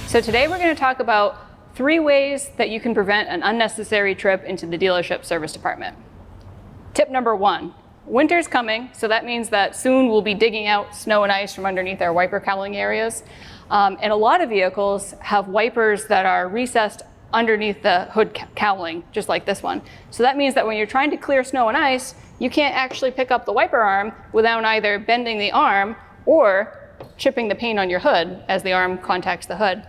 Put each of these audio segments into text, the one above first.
So today we're going to talk about 3 ways that you can prevent an unnecessary trip into the dealership service department. Tip number 1, winter's coming, so that means that soon we'll be digging out snow and ice from underneath our wiper cowling areas. And a lot of vehicles have wipers that are recessed underneath the hood cowling, just like this one. So that means that when you're trying to clear snow and ice, you can't actually pick up the wiper arm without either bending the arm or chipping the paint on your hood as the arm contacts the hood.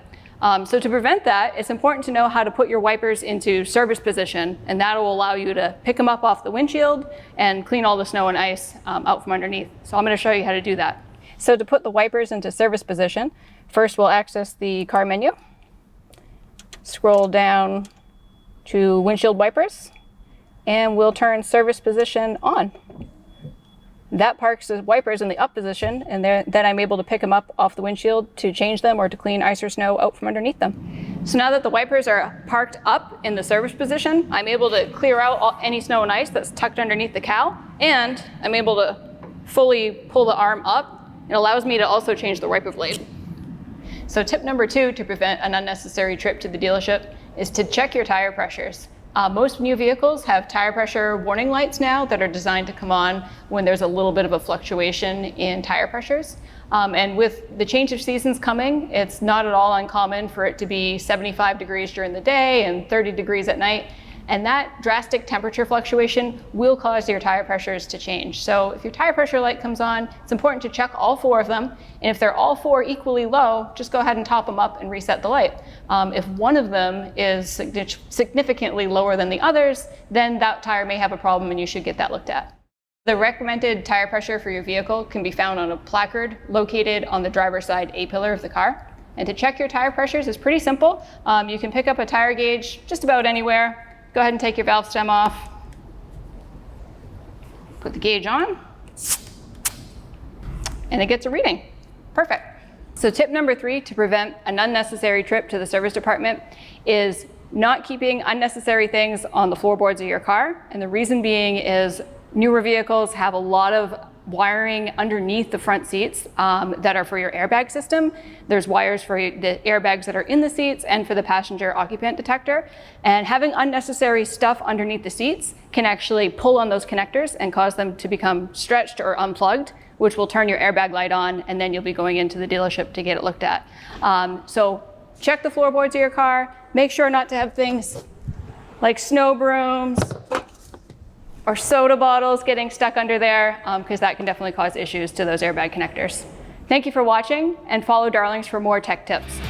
So to prevent that, it's important to know how to put your wipers into service position, and that will allow you to pick them up off the windshield and clean all the snow and ice out from underneath. So I'm going to show you how to do that. So to put the wipers into service position, first we'll access the car menu, scroll down to windshield wipers, and we'll turn service position on. That parks the wipers in the up position, and then I'm able to pick them up off the windshield to change them or to clean ice or snow out from underneath them. So now that the wipers are parked up in the service position, I'm able to clear out any snow and ice that's tucked underneath the cowl, and I'm able to fully pull the arm up. It allows me to also change the wiper blade. So tip number 2 to prevent an unnecessary trip to the dealership is to check your tire pressures. Most new vehicles have tire pressure warning lights now that are designed to come on when there's a little bit of a fluctuation in tire pressures. And with the change of seasons coming, it's not at all uncommon for it to be 75 degrees during the day and 30 degrees at night. And that drastic temperature fluctuation will cause your tire pressures to change. So if your tire pressure light comes on, it's important to check all 4 of them. And if they're all 4 equally low, just go ahead and top them up and reset the light. If one of them is significantly lower than the others, then that tire may have a problem and you should get that looked at. The recommended tire pressure for your vehicle can be found on a placard located on the driver's side A-pillar of the car. And to check your tire pressures is pretty simple. You can pick up a tire gauge just about anywhere. Go ahead and take your valve stem off, put the gauge on, and it gets a reading. Perfect. So tip number 3 to prevent an unnecessary trip to the service department is not keeping unnecessary things on the floorboards of your car. And the reason being is newer vehicles have a lot of wiring underneath the front seats that are for your airbag system. There's wires for the airbags that are in the seats and for the passenger occupant detector. And having unnecessary stuff underneath the seats can actually pull on those connectors and cause them to become stretched or unplugged, which will turn your airbag light on, and then you'll be going into the dealership to get it looked at. So check the floorboards of your car. Make sure not to have things like snow brooms or soda bottles getting stuck under there, because that can definitely cause issues to those airbag connectors. Thank you for watching, and follow Darlings for more tech tips.